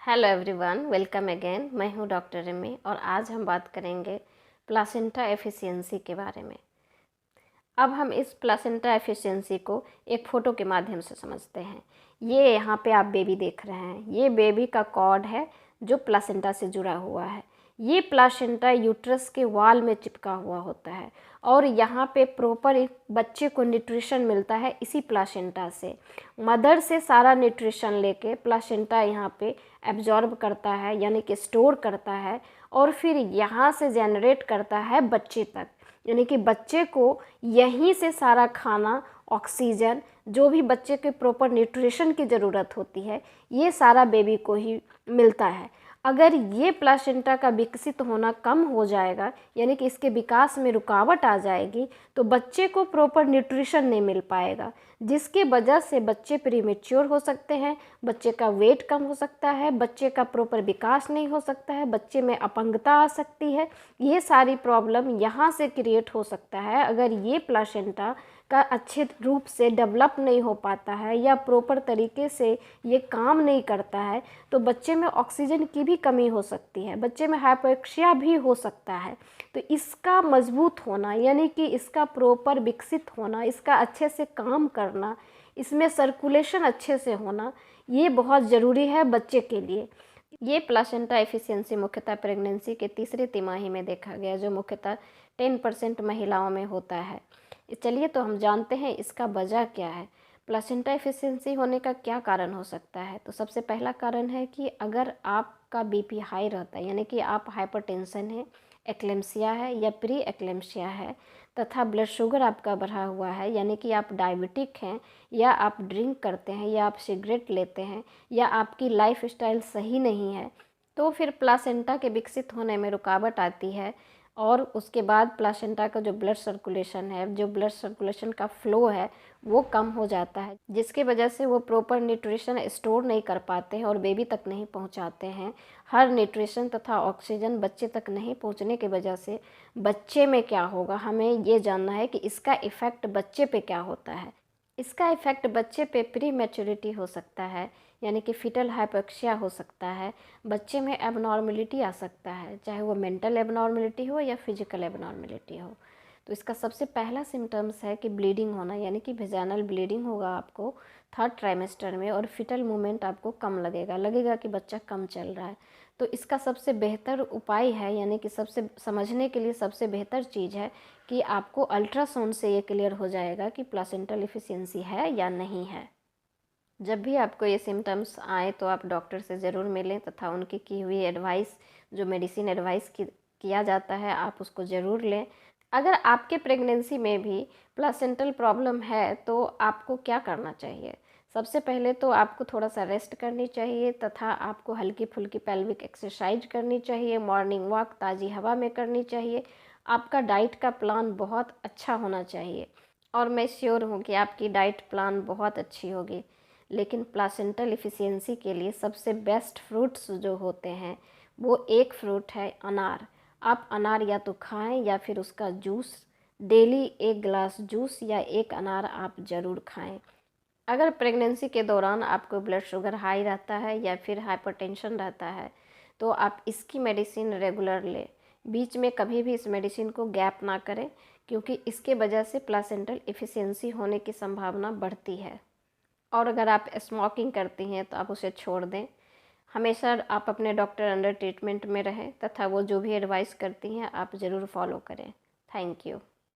Hello everyone, welcome again. मैं हूं doctor Rimi और आज हम बात करेंगे प्लासेंटा एफिशिएंसी के बारे में। अब हम इस प्लासेंटा एफिशिएंसी को एक फ़ोटो के माध्यम से समझते हैं। ये यहाँ पे आप बेबी देख रहे हैं, ये बेबी का कॉर्ड है जो प्लासेंटा से जुड़ा हुआ है। ये प्लासेंटा यूट्रस के वॉल में चिपका हुआ होता है और यहाँ पे प्रॉपर एक बच्चे को न्यूट्रिशन मिलता है इसी प्लासेंटा से। मदर से सारा न्यूट्रिशन लेके प्लासेंटा यहाँ पे एब्जॉर्ब करता है, यानी कि स्टोर करता है और फिर यहाँ से जनरेट करता है बच्चे तक, यानी कि बच्चे को यहीं से सारा खाना, ऑक्सीजन, जो भी बच्चे के प्रॉपर न्यूट्रिशन की ज़रूरत होती है, ये सारा बेबी को ही मिलता है। अगर ये प्लासेंटा का विकसित होना कम हो जाएगा, यानी कि इसके विकास में रुकावट आ जाएगी, तो बच्चे को प्रॉपर न्यूट्रिशन नहीं मिल पाएगा, जिसके वजह से बच्चे प्रीमेच्योर हो सकते हैं, बच्चे का वेट कम हो सकता है, बच्चे का प्रॉपर विकास नहीं हो सकता है, बच्चे में अपंगता आ सकती है। ये सारी प्रॉब्लम यहाँ से क्रिएट हो सकता है अगर ये प्लासेंटा का अच्छे रूप से डेवलप नहीं हो पाता है या प्रॉपर तरीके से ये काम नहीं करता है, तो बच्चे में ऑक्सीजन की भी कमी हो सकती है, बच्चे में हाइपोक्सिया भी हो सकता है। तो इसका मजबूत होना, यानी कि इसका प्रॉपर विकसित होना, इसका अच्छे से काम करना, इसमें सर्कुलेशन अच्छे से होना, ये बहुत ज़रूरी है बच्चे के लिए। ये प्लासेंटा एफिशिएंसी मुख्यतः प्रेगनेंसी के तीसरे तिमाही में देखा गया, जो मुख्यतः 10% महिलाओं में होता है। चलिए तो हम जानते हैं इसका वजह क्या है, प्लासेंटा एफिशिएंसी होने का क्या कारण हो सकता है। तो सबसे पहला कारण है कि अगर आपका बीपी हाई रहता है, यानी कि आप हाइपरटेंशन है, एक्लेम्सिया है या प्री एक्लेम्सिया है, तथा ब्लड शुगर आपका बढ़ा हुआ है, यानी कि आप डायबिटिक हैं, या आप ड्रिंक करते हैं, या आप सिगरेट लेते हैं, या आपकी लाइफ स्टाइल सही नहीं है, तो फिर प्लासेंटा के विकसित होने में रुकावट आती है। और उसके बाद प्लासेंटा का जो ब्लड सर्कुलेशन है, जो ब्लड सर्कुलेशन का फ्लो है, वो कम हो जाता है, जिसके वजह से वो प्रॉपर न्यूट्रिशन स्टोर नहीं कर पाते हैं और बेबी तक नहीं पहुंचाते हैं। हर न्यूट्रिशन तथा ऑक्सीजन बच्चे तक नहीं पहुंचने की वजह से बच्चे में क्या होगा, हमें ये जानना है कि इसका इफ़ेक्ट बच्चे पे क्या होता है। इसका इफ़ेक्ट बच्चे पे प्री मैच्योरिटी हो सकता है, यानी कि फीटल हाइपोक्सिया हो सकता है, बच्चे में एबनॉर्मलिटी आ सकता है, चाहे वो मेंटल एबनॉर्मलिटी हो या फिजिकल एबनॉर्मलिटी हो। तो इसका सबसे पहला सिम्टम्स है कि ब्लीडिंग होना, यानी कि वेजाइनल ब्लीडिंग होगा आपको 3rd ट्राइमेस्टर में, और फीटल मूवमेंट आपको कम लगेगा कि बच्चा कम चल रहा है। तो इसका सबसे बेहतर उपाय है, यानी कि सबसे समझने के लिए सबसे बेहतर चीज़ है कि आपको अल्ट्रासाउंड से ये क्लियर हो जाएगा कि प्लासेंटल एफिशिएंसी है या नहीं है। जब भी आपको ये सिम्टम्स आए तो आप डॉक्टर से ज़रूर मिलें तथा उनकी की हुई एडवाइस, जो मेडिसिन एडवाइस किया जाता है, आप उसको ज़रूर लें। अगर आपके प्रेगनेंसी में भी प्लासेंटल प्रॉब्लम है तो आपको क्या करना चाहिए। सबसे पहले तो आपको थोड़ा सा रेस्ट करनी चाहिए तथा आपको हल्की फुल्की पेल्विक एक्सरसाइज करनी चाहिए, मॉर्निंग वॉक ताज़ी हवा में करनी चाहिए। आपका डाइट का प्लान बहुत अच्छा होना चाहिए और मैं श्योर हूँ कि आपकी डाइट प्लान बहुत अच्छी होगी। लेकिन प्लासेंटल एफिशिएंसी के लिए सबसे बेस्ट फ्रूट्स जो होते हैं, वो एक फ्रूट है अनार। आप अनार या तो खाएं या फिर उसका जूस, डेली 1 गिलास जूस या 1 अनार आप ज़रूर खाएं। अगर प्रेगनेंसी के दौरान आपको ब्लड शुगर हाई रहता है या फिर हाइपरटेंशन रहता है, तो आप इसकी मेडिसिन रेगुलर लें। बीच में कभी भी इस मेडिसिन को गैप ना करें, क्योंकि इसके वजह से प्लासेंटल एफिशिएंसी होने की संभावना बढ़ती है। और अगर आप स्मोकिंग करती हैं तो आप उसे छोड़ दें। हमेशा आप अपने डॉक्टर अंडर ट्रीटमेंट में रहें तथा वो जो भी एडवाइस करती हैं आप ज़रूर फॉलो करें। Thank you.